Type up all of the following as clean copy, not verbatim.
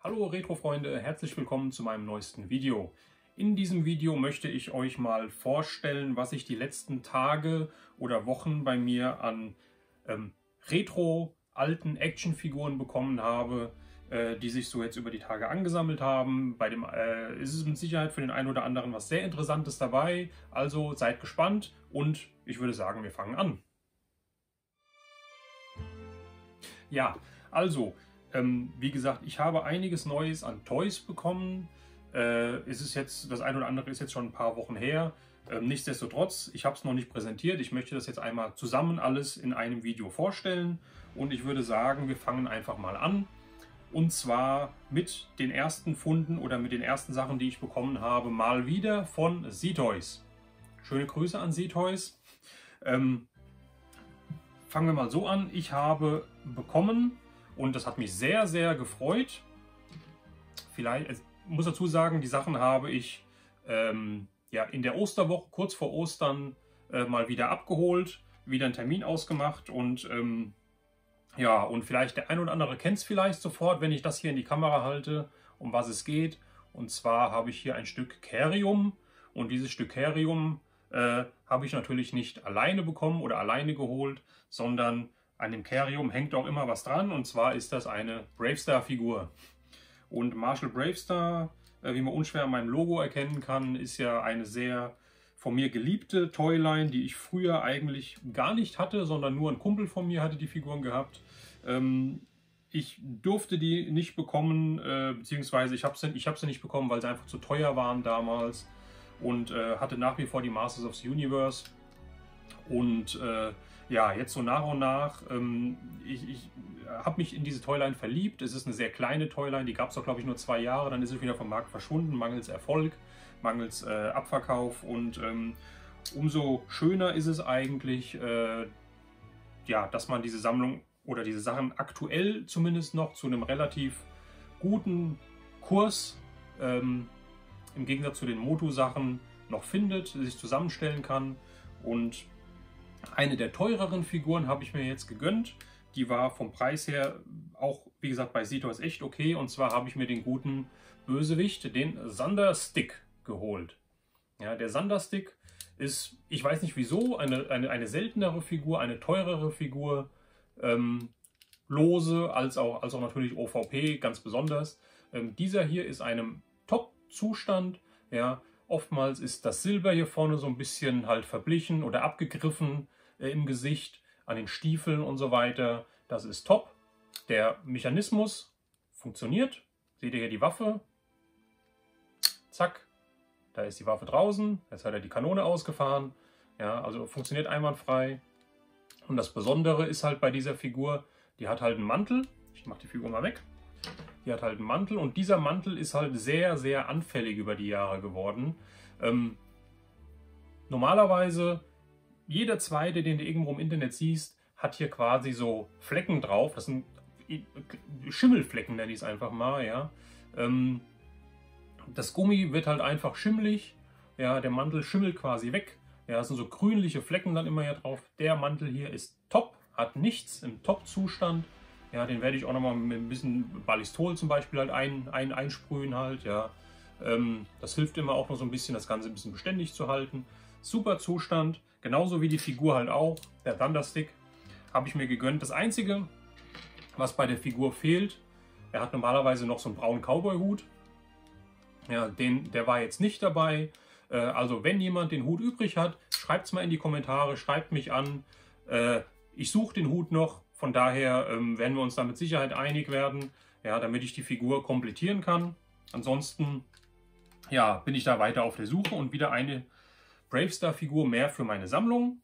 Hallo Retro-Freunde, herzlich willkommen zu meinem neuesten Video. In diesem Video möchte ich euch mal vorstellen, was ich die letzten Tage oder Wochen bei mir an Retro-alten Actionfiguren bekommen habe, die sich so jetzt über die Tage angesammelt haben. Bei dem ist es mit Sicherheit für den einen oder anderen was sehr Interessantes dabei, also seid gespannt und ich würde sagen, wir fangen an. Ja, also wie gesagt, ich habe einiges Neues an Toys bekommen. Es ist jetzt, das eine oder andere ist jetzt schon ein paar Wochen her. Nichtsdestotrotz, ich habe es noch nicht präsentiert. Ich möchte das jetzt einmal zusammen alles in einem Video vorstellen. Und ich würde sagen, wir fangen einfach mal an. Und zwar mit den ersten Funden oder mit den ersten Sachen, die ich bekommen habe, mal wieder von Z-Toys. Schöne Grüße an Z-Toys. Fangen wir mal so an. Ich habe bekommen... Und das hat mich sehr, sehr gefreut. Vielleicht, ich muss dazu sagen, die Sachen habe ich ja, in der Osterwoche, kurz vor Ostern, mal wieder abgeholt, wieder einen Termin ausgemacht. Und ja, und vielleicht der ein oder andere kennt es vielleicht sofort, wenn ich das hier in die Kamera halte, um was es geht. Und zwar habe ich hier ein Stück Carium. Und dieses Stück Carium habe ich natürlich nicht alleine bekommen oder alleine geholt, sondern an dem Carium hängt auch immer was dran, und zwar ist das eine Bravestar-Figur. Und Marshall Bravestar, wie man unschwer an meinem Logo erkennen kann, ist ja eine sehr von mir geliebte Toyline, die ich früher eigentlich gar nicht hatte, sondern nur ein Kumpel von mir hatte die Figuren gehabt. Ich durfte die nicht bekommen, beziehungsweise ich habe sie nicht bekommen, weil sie einfach zu teuer waren damals, und hatte nach wie vor die Masters of the Universe. Und ja, jetzt so nach und nach, ich habe mich in diese Toyline verliebt. Es ist eine sehr kleine Toyline, die gab es doch, glaube ich, nur 2 Jahre. Dann ist sie wieder vom Markt verschwunden, mangels Erfolg, mangels Abverkauf. Und umso schöner ist es eigentlich, ja, dass man diese Sammlung oder diese Sachen aktuell zumindest noch zu einem relativ guten Kurs, im Gegensatz zu den Motu-Sachen, noch findet, sich zusammenstellen kann. Und eine der teureren Figuren habe ich mir jetzt gegönnt. Die war vom Preis her auch, wie gesagt, bei Z-Toys echt okay. Und zwar habe ich mir den guten Bösewicht, den Thunderstick, geholt. Ja, der Thunderstick ist, ich weiß nicht wieso, eine seltenere Figur, eine teurere Figur. Lose, als auch natürlich OVP, ganz besonders. Dieser hier ist einem Top-Zustand. Ja, oftmals ist das Silber hier vorne so ein bisschen halt verblichen oder abgegriffen im Gesicht, an den Stiefeln und so weiter. Das ist top. Der Mechanismus funktioniert. Seht ihr hier die Waffe? Zack, da ist die Waffe draußen. Jetzt hat er die Kanone ausgefahren. Ja, also funktioniert einwandfrei. Und das Besondere ist halt bei dieser Figur, die hat halt einen Mantel. Ich mache die Figur mal weg. Die hat halt einen Mantel, und dieser Mantel ist halt sehr, sehr anfällig über die Jahre geworden. Normalerweise, jeder zweite, den du irgendwo im Internet siehst, hat hier quasi so Flecken drauf. Das sind Schimmelflecken, nenne ich es einfach mal. Ja. Das Gummi wird halt einfach schimmelig. Ja, der Mantel schimmelt quasi weg. Ja, das sind so grünliche Flecken dann immer hier drauf. Der Mantel hier ist top, hat nichts, im Top-Zustand. Ja, den werde ich auch nochmal mit ein bisschen Ballistol zum Beispiel halt einsprühen halt, ja. Das hilft immer auch noch so ein bisschen, das Ganze ein bisschen beständig zu halten. Super Zustand, genauso wie die Figur halt auch. Der Thunderstick habe ich mir gegönnt. Das Einzige, was bei der Figur fehlt, er hat normalerweise noch so einen braunen Cowboy-Hut. Ja, der war jetzt nicht dabei. Also wenn jemand den Hut übrig hat, schreibt es mal in die Kommentare, schreibt mich an. Ich suche den Hut noch. Von daher werden wir uns da mit Sicherheit einig werden, ja, damit ich die Figur komplettieren kann. Ansonsten ja, bin ich da weiter auf der Suche und wieder eine Bravestar-Figur mehr für meine Sammlung.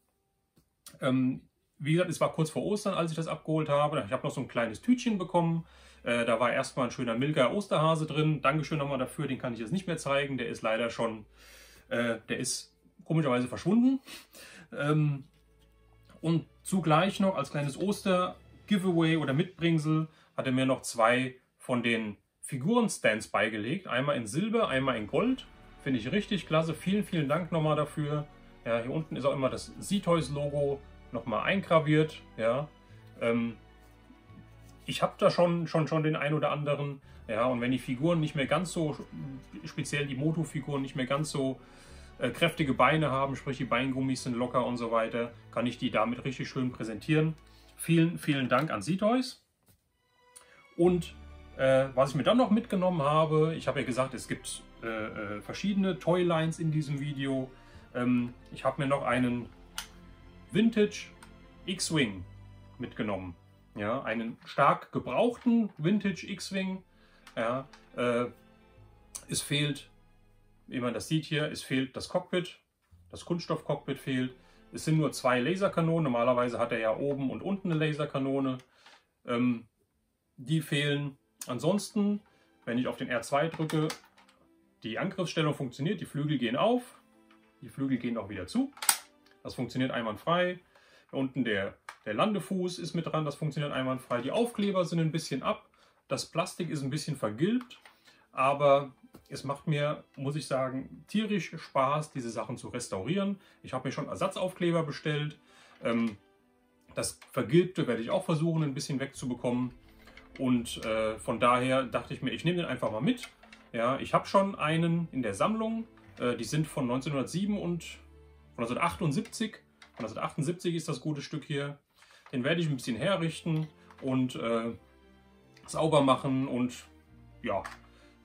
Wie gesagt, es war kurz vor Ostern, als ich das abgeholt habe. Ich habe noch so ein kleines Tütchen bekommen. Da war erstmal ein schöner Milka Osterhase drin. Dankeschön nochmal dafür, den kann ich jetzt nicht mehr zeigen. Der ist leider schon, der ist komischerweise verschwunden. Und zugleich noch als kleines Oster-Giveaway oder Mitbringsel hat er mir noch 2 von den Figuren-Stands beigelegt. Einmal in Silber, einmal in Gold. Finde ich richtig klasse. Vielen, vielen Dank nochmal dafür. Ja, hier unten ist auch immer das Z-Toys-Logo nochmal eingraviert. Ja. ich habe da schon den ein oder anderen. Ja, und wenn die Figuren nicht mehr ganz so, speziell die Moto-Figuren nicht mehr ganz so kräftige Beine haben, sprich die Beingummis sind locker und so weiter, kann ich die damit richtig schön präsentieren. Vielen, vielen Dank an Seatoys. Und was ich mir dann noch mitgenommen habe, ich habe ja gesagt, es gibt verschiedene Toylines in diesem Video. Ich habe mir noch einen Vintage X-Wing mitgenommen. Ja, einen stark gebrauchten Vintage X-Wing. Ja, es fehlt, wie man das sieht hier, es fehlt das Cockpit. Das Kunststoff-Cockpit fehlt. Es sind nur 2 Laserkanonen. Normalerweise hat er ja oben und unten eine Laserkanone. Die fehlen. Ansonsten, wenn ich auf den R2 drücke, die Angriffsstellung funktioniert. Die Flügel gehen auf. Die Flügel gehen auch wieder zu. Das funktioniert einwandfrei. Unten der Landefuß ist mit dran, das funktioniert einwandfrei. Die Aufkleber sind ein bisschen ab, das Plastik ist ein bisschen vergilbt, aber es macht mir, muss ich sagen, tierisch Spaß, diese Sachen zu restaurieren. Ich habe mir schon Ersatzaufkleber bestellt. Das Vergilbte werde ich auch versuchen, ein bisschen wegzubekommen. Und von daher dachte ich mir, ich nehme den einfach mal mit. Ja, ich habe schon einen in der Sammlung. Die sind von 1907 und von 1978. 1978 ist das gute Stück hier. Den werde ich ein bisschen herrichten und sauber machen und ja,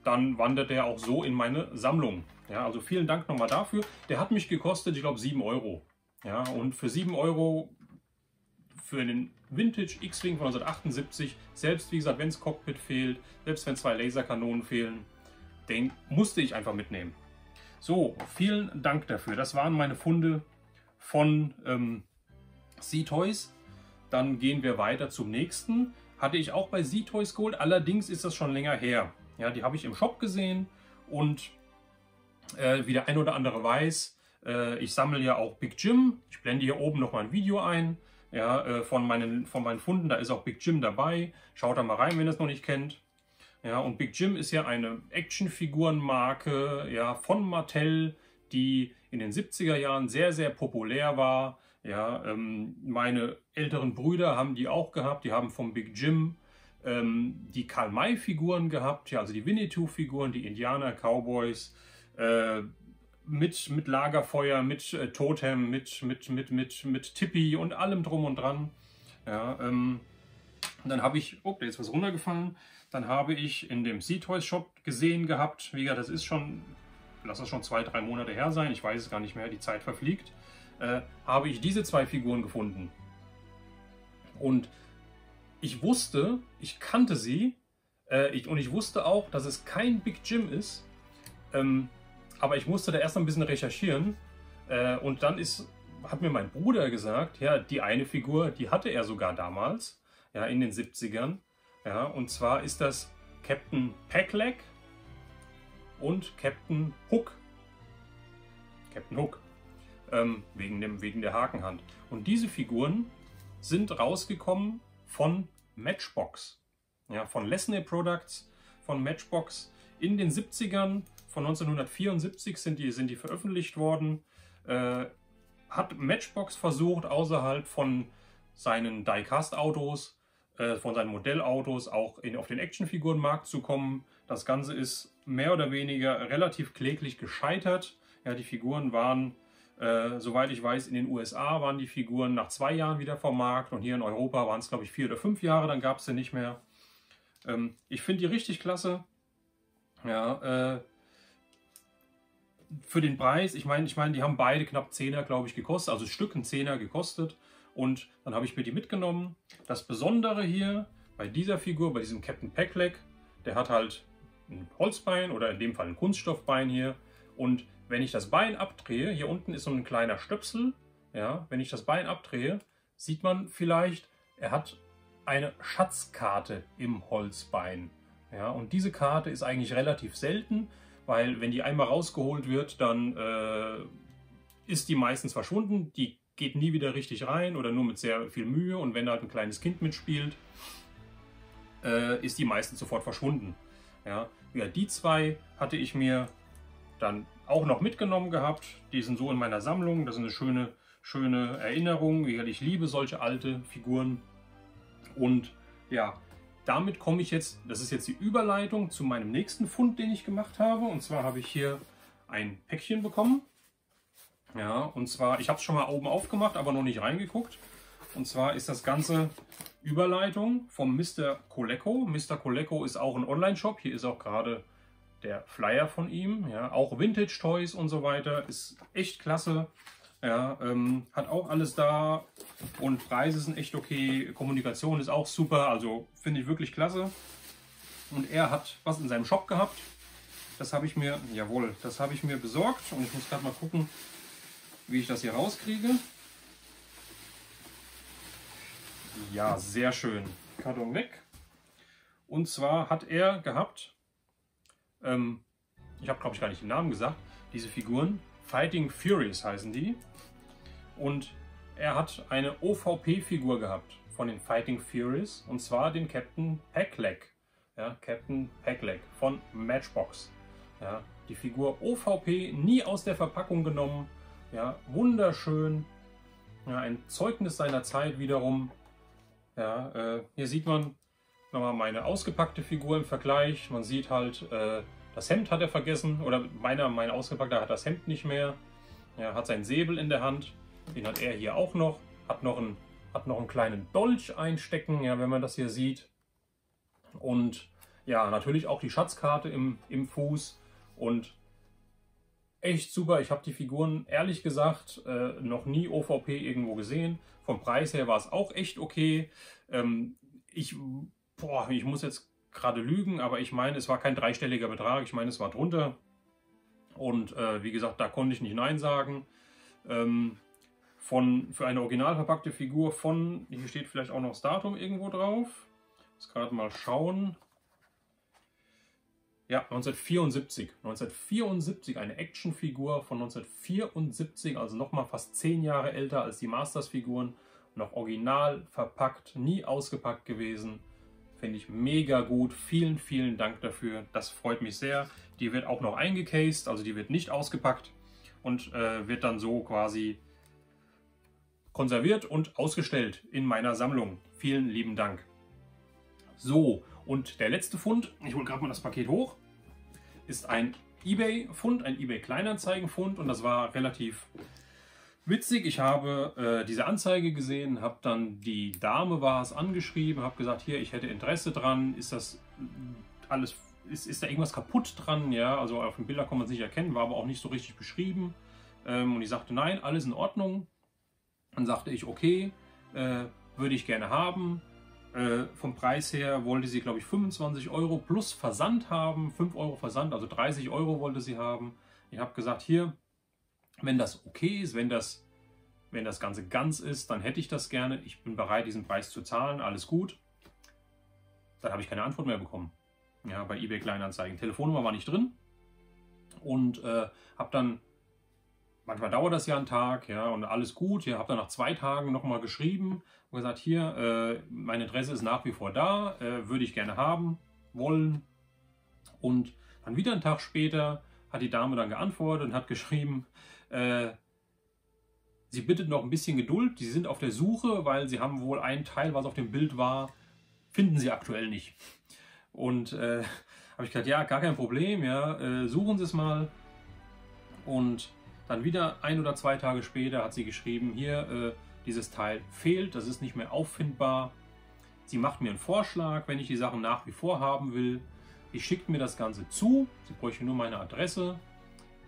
dann wandert der auch so in meine Sammlung. Ja, also vielen Dank nochmal dafür. Der hat mich gekostet, ich glaube 7 Euro. Ja, und für 7 Euro für den Vintage X-Wing von 1978, selbst wie gesagt, wenn das Cockpit fehlt, selbst wenn 2 Laserkanonen fehlen, den musste ich einfach mitnehmen. So, vielen Dank dafür. Das waren meine Funde von Seatoys. Dann gehen wir weiter zum nächsten. Hatte ich auch bei Seatoys geholt, allerdings ist das schon länger her. Ja, die habe ich im Shop gesehen und wie der ein oder andere weiß, ich sammle ja auch Big Jim. Ich blende hier oben noch mal ein Video ein, ja, von meinen Funden. Da ist auch Big Jim dabei. Schaut da mal rein, wenn ihr es noch nicht kennt. Ja, und Big Jim ist ja eine Actionfigurenmarke, ja, von Mattel, die in den 70er Jahren sehr, sehr populär war. Ja, meine älteren Brüder haben die auch gehabt. Die haben vom Big Jim die Karl-May-Figuren gehabt, ja, also die Winnetou-Figuren, die Indianer, Cowboys, mit Lagerfeuer, mit Totem, mit Tippi und allem drum und dran. Ja, und dann habe ich, oh, da ist was runtergefallen. Dann habe ich in dem Seatoys Shop gesehen gehabt, wie gesagt, das ist schon, lass das schon 2, 3 Monate her sein, ich weiß es gar nicht mehr, die Zeit verfliegt, habe ich diese 2 Figuren gefunden. Und ich wusste, ich kannte sie und ich wusste auch, dass es kein Big Jim ist, aber ich musste da erst ein bisschen recherchieren und dann hat mir mein Bruder gesagt, ja, die eine Figur, die hatte er sogar damals, ja, in den 70ern. Ja, und zwar ist das Captain Pegleg und Captain Hook. Captain Hook. Wegen der Hakenhand. Und diese Figuren sind rausgekommen von Matchbox. Ja, von Lesney Products, von Matchbox. In den 70ern, von 1974 sind die veröffentlicht worden. Hat Matchbox versucht, außerhalb von seinen Die-Cast-Autos, von seinen Modellautos auch auf den Actionfigurenmarkt zu kommen. Das Ganze ist mehr oder weniger relativ kläglich gescheitert. Ja, die Figuren waren, soweit ich weiß, in den USA waren die Figuren nach 2 Jahren wieder vom Markt und hier in Europa waren es, glaube ich, 4 oder 5 Jahre, dann gab es sie nicht mehr. Ich finde die richtig klasse. Ja, für den Preis, ich meine, die haben beide knapp 10er, glaube ich, gekostet, also Stück ein 10er gekostet. Und dann habe ich mir die mitgenommen. Das Besondere hier bei dieser Figur, bei diesem Captain Pegleg, der hat halt ein Holzbein oder in dem Fall ein Kunststoffbein hier. Und wenn ich das Bein abdrehe, hier unten ist so ein kleiner Stöpsel, ja, wenn ich das Bein abdrehe, sieht man vielleicht, er hat eine Schatzkarte im Holzbein. Ja, und diese Karte ist eigentlich relativ selten, weil wenn die einmal rausgeholt wird, dann ist die meistens verschwunden. Die geht nie wieder richtig rein oder nur mit sehr viel Mühe, und wenn halt ein kleines Kind mitspielt, ist die meistens sofort verschwunden. Ja, die 2 hatte ich mir dann auch noch mitgenommen gehabt. Die sind so in meiner Sammlung. Das ist eine schöne Erinnerung. Ich liebe solche alte Figuren. Und ja, damit komme ich jetzt, das ist jetzt die Überleitung zu meinem nächsten Fund, den ich gemacht habe. Und zwar habe ich hier ein Päckchen bekommen. Ja, und zwar, ich habe es schon mal oben aufgemacht, aber noch nicht reingeguckt. Und zwar ist das Ganze Überleitung vom Mr. Coleco. Mr. Coleco ist auch ein Online-Shop. Hier ist auch gerade der Flyer von ihm. Ja, auch Vintage Toys und so weiter. Ist echt klasse. Ja, hat auch alles da und Preise sind echt okay. Kommunikation ist auch super. Also finde ich wirklich klasse. Und er hat was in seinem Shop gehabt. Das habe ich mir, jawohl, das habe ich mir besorgt. Und ich muss gerade mal gucken, wie ich das hier rauskriege. Ja, sehr schön. Karton weg. Und zwar hat er gehabt, ich habe glaube ich gar nicht den Namen gesagt, diese Figuren, Fighting Furies heißen die. Und er hat eine OVP-Figur gehabt von den Fighting Furies. Und zwar den Captain Packleg. Ja, Captain Packleg von Matchbox. Ja, die Figur OVP, nie aus der Verpackung genommen. Ja, wunderschön. Ja, ein Zeugnis seiner Zeit wiederum. Ja, hier sieht man nochmal meine ausgepackte Figur im Vergleich. Man sieht halt, das Hemd hat er vergessen. Oder mein ausgepackter hat das Hemd nicht mehr. Er hat seinen Säbel in der Hand. Den hat er hier auch noch. Hat noch einen kleinen Dolch einstecken, ja, wenn man das hier sieht. Und ja, natürlich auch die Schatzkarte im Fuß. Und echt super. Ich habe die Figuren, ehrlich gesagt, noch nie OVP irgendwo gesehen. Vom Preis her war es auch echt okay. Ich muss jetzt gerade lügen, aber ich meine, es war kein dreistelliger Betrag. Ich meine, es war drunter. Und wie gesagt, da konnte ich nicht Nein sagen. Für eine original verpackte Figur von, hier steht vielleicht auch noch das Datum irgendwo drauf. Ich muss gerade mal schauen. Ja, 1974. 1974, eine Actionfigur von 1974, also nochmal fast 10 Jahre älter als die Masters-Figuren. Noch original verpackt, nie ausgepackt gewesen. Finde ich mega gut. Vielen, vielen Dank dafür. Das freut mich sehr. Die wird auch noch eingecased, also die wird nicht ausgepackt und wird dann so quasi konserviert und ausgestellt in meiner Sammlung. Vielen lieben Dank. So, und der letzte Fund, ich hole gerade mal das Paket hoch, ist ein eBay-Fund, ein eBay-Kleinanzeigen-Fund und das war relativ witzig. Ich habe diese Anzeige gesehen, habe dann die Dame war es angeschrieben, habe gesagt, hier, ich hätte Interesse dran, ist das alles, ist da irgendwas kaputt dran? Ja, also auf den Bildern kann man es nicht erkennen, war aber auch nicht so richtig beschrieben. Und ich sagte, nein, alles in Ordnung. Dann sagte ich, okay, würde ich gerne haben. Vom Preis her wollte sie, glaube ich, 25 Euro plus Versand haben. 5 Euro Versand, also 30 Euro wollte sie haben. Ich habe gesagt, hier, wenn das okay ist, wenn das Ganze ganz ist, dann hätte ich das gerne. Ich bin bereit, diesen Preis zu zahlen, alles gut. Dann habe ich keine Antwort mehr bekommen. Ja, bei eBay Kleinanzeigen. Telefonnummer war nicht drin. Und habe dann, manchmal dauert das ja einen Tag, ja, und alles gut. Ja, habe dann nach 2 Tagen nochmal geschrieben und gesagt, hier, meine Adresse ist nach wie vor da, würde ich gerne haben, wollen. Und dann wieder einen Tag später hat die Dame dann geantwortet und hat geschrieben, sie bittet noch ein bisschen Geduld, sie sind auf der Suche, weil sie haben wohl ein Teil, was auf dem Bild war, finden sie aktuell nicht. Und habe ich gesagt, ja, gar kein Problem, ja, suchen Sie es mal. Und dann wieder 1 oder 2 Tage später hat sie geschrieben, hier, dieses Teil fehlt, das ist nicht mehr auffindbar. Sie macht mir einen Vorschlag, wenn ich die Sachen nach wie vor haben will. Ich schicke mir das Ganze zu, sie bräuchte nur meine Adresse.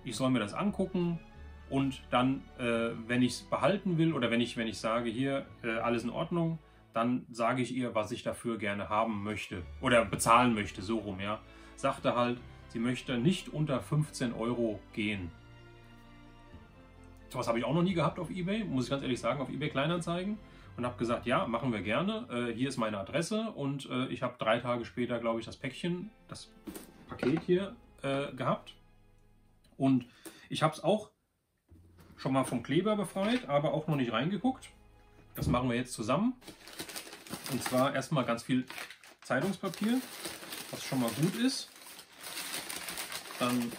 Ich soll mir das angucken und dann, wenn ich es behalten will oder wenn ich sage, hier, alles in Ordnung, dann sage ich ihr, was ich dafür gerne haben möchte oder bezahlen möchte, so rum, ja. Sagte halt, sie möchte nicht unter 15 Euro gehen. Sowas habe ich auch noch nie gehabt auf eBay, muss ich ganz ehrlich sagen, auf eBay Kleinanzeigen. Und habe gesagt, ja, machen wir gerne. Hier ist meine Adresse und ich habe 3 Tage später, glaube ich, das Paket hier gehabt. Und ich habe es auch schon mal vom Kleber befreit, aber auch noch nicht reingeguckt. Das machen wir jetzt zusammen. Und zwar erstmal ganz viel Zeitungspapier, was schon mal gut ist. Dann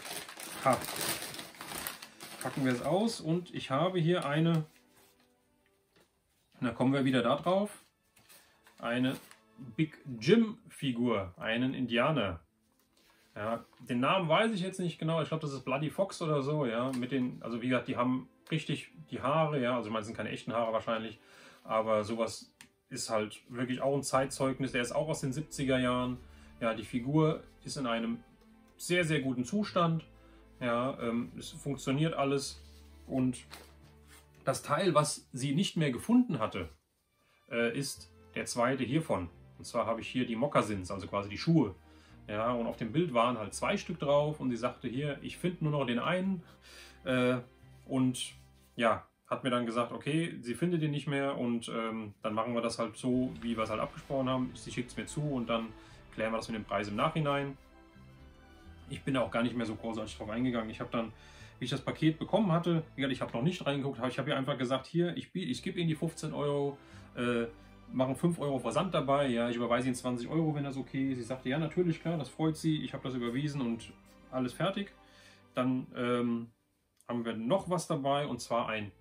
packen wir es aus und ich habe hier eine, da kommen wir wieder da drauf, eine Big Jim Figur, einen Indianer. Ja, den Namen weiß ich jetzt nicht genau, ich glaube, das ist Bloody Fox oder so, ja, mit den, also wie gesagt, die haben richtig die Haare, ja, also ich meine, es sind keine echten Haare wahrscheinlich, aber sowas ist halt wirklich auch ein Zeitzeugnis, der ist auch aus den 70er Jahren, ja, die Figur ist in einem sehr, sehr guten Zustand, ja, es funktioniert alles und das Teil, was sie nicht mehr gefunden hatte, ist der zweite hiervon, und zwar habe ich hier die Moccasins, also quasi die Schuhe. Ja, und auf dem Bild waren halt 2 Stück drauf und sie sagte hier, ich finde nur noch den einen. Und ja, hat mir dann gesagt, okay, sie findet den nicht mehr und dann machen wir das halt so, wie wir es halt abgesprochen haben. Sie schickt es mir zu und dann klären wir das mit dem Preis im Nachhinein. Ich bin da auch gar nicht mehr so großartig drauf eingegangen. Ich habe dann, wie ich das Paket bekommen hatte, ich habe noch nicht reingeguckt, ich habe ihr einfach gesagt, hier, ich gebe Ihnen die 15 Euro, machen 5 Euro Versand dabei, ja, ich überweise Ihnen 20 Euro, wenn das okay ist. Sie sagte, ja, natürlich, klar, das freut sie, ich habe das überwiesen und alles fertig. Dann haben wir noch was dabei und zwar ein,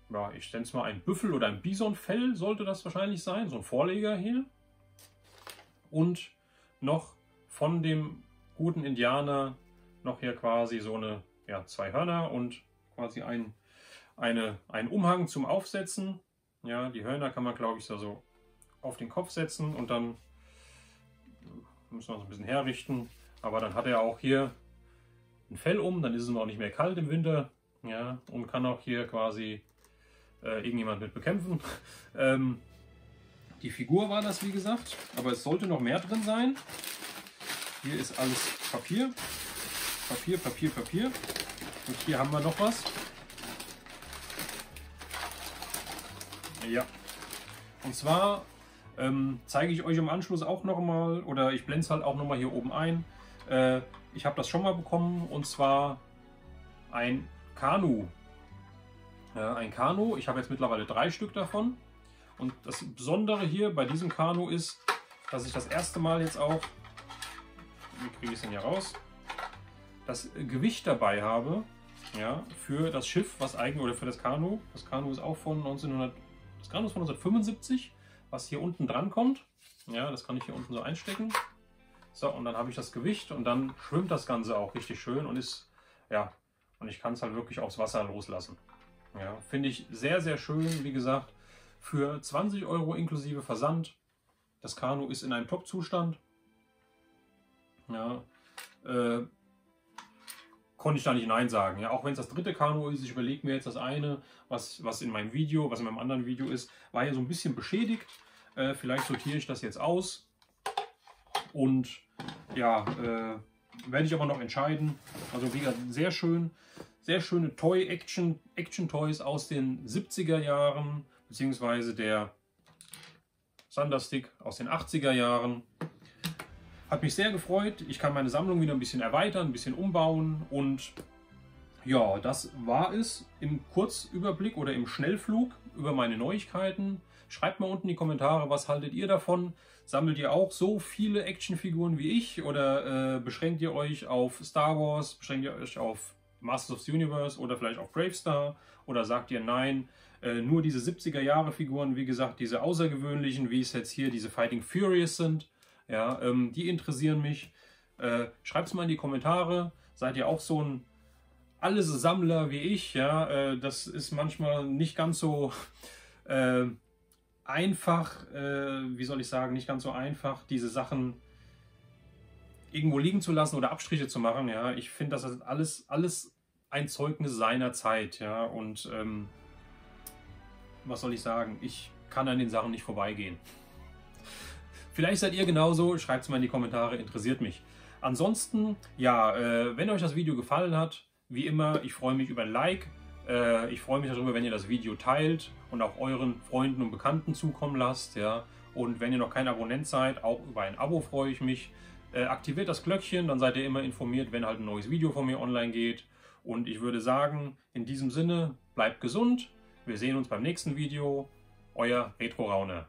ja, ich nenne es mal ein Büffel- oder ein Bisonfell sollte das wahrscheinlich sein, so ein Vorleger hier. Und noch von dem guten Indianer noch hier quasi so eine, ja, 2 Hörner und quasi einen Umhang zum Aufsetzen. Ja, die Hörner kann man, glaube ich, so auf den Kopf setzen und dann müssen wir uns ein bisschen herrichten. Aber dann hat er auch hier ein Fell um, dann ist es auch nicht mehr kalt im Winter. Ja, und kann auch hier quasi irgendjemand mit bekämpfen. Die Figur war das, wie gesagt, aber es sollte noch mehr drin sein. Hier ist alles Papier. Papier, Papier, Papier. Und hier haben wir noch was. Ja, und zwar zeige ich euch im Anschluss auch nochmal, oder ich blende es halt auch nochmal hier oben ein. Ich habe das schon mal bekommen und zwar ein Kanu. Ein Kanu, ich habe jetzt mittlerweile 3 Stück davon. Und das Besondere hier bei diesem Kanu ist, dass ich das erste Mal jetzt auch, wie kriege ich es denn hier raus, das Gewicht dabei habe, ja, für das Schiff, was eigentlich, oder für das Kanu. Das Kanu ist auch von 1975, was hier unten dran kommt. Ja, das kann ich hier unten so einstecken. So, und dann habe ich das Gewicht und dann schwimmt das Ganze auch richtig schön und ist, ja, und ich kann es halt wirklich aufs Wasser loslassen. Ja, finde ich sehr, sehr schön, wie gesagt, für 20 Euro inklusive Versand. Das Kanu ist in einem Top-Zustand. Ja, konnte ich da nicht Nein sagen. Ja, auch wenn es das dritte Kanu ist, ich überlege mir jetzt das eine, was in meinem Video, was in meinem anderen Video ist, war ja so ein bisschen beschädigt. Vielleicht sortiere ich das jetzt aus und ja, werde ich aber noch entscheiden. Also wie gesagt, sehr schön, sehr schöne Action-Toys aus den 70er Jahren, beziehungsweise der Thunderstick aus den 80er Jahren. Hat mich sehr gefreut. Ich kann meine Sammlung wieder ein bisschen erweitern, ein bisschen umbauen und ja, das war es im Kurzüberblick oder im Schnellflug über meine Neuigkeiten. Schreibt mal unten in die Kommentare, was haltet ihr davon? Sammelt ihr auch so viele Actionfiguren wie ich oder beschränkt ihr euch auf Star Wars, beschränkt ihr euch auf Masters of the Universe oder vielleicht auf Bravestar oder sagt ihr nein, nur diese 70er Jahre Figuren, wie gesagt, diese außergewöhnlichen, wie es jetzt hier diese Fighting Furious sind, ja, die interessieren mich. Schreibt es mal in die Kommentare, seid ihr auch so ein alles Sammler wie ich, ja, das ist manchmal nicht ganz so einfach, wie soll ich sagen, nicht ganz so einfach, diese Sachen irgendwo liegen zu lassen oder Abstriche zu machen, ja. Ich finde, das ist alles ein Zeugnis seiner Zeit, ja, und was soll ich sagen, ich kann an den Sachen nicht vorbeigehen. Vielleicht seid ihr genauso, schreibt es mal in die Kommentare, interessiert mich. Ansonsten, ja, wenn euch das Video gefallen hat, wie immer, ich freue mich über ein Like. Ich freue mich darüber, wenn ihr das Video teilt und auch euren Freunden und Bekannten zukommen lasst. Ja. Und wenn ihr noch kein Abonnent seid, auch über ein Abo freue ich mich. Aktiviert das Glöckchen, dann seid ihr immer informiert, wenn halt ein neues Video von mir online geht. Und ich würde sagen, in diesem Sinne, bleibt gesund. Wir sehen uns beim nächsten Video. Euer Retro Rauner.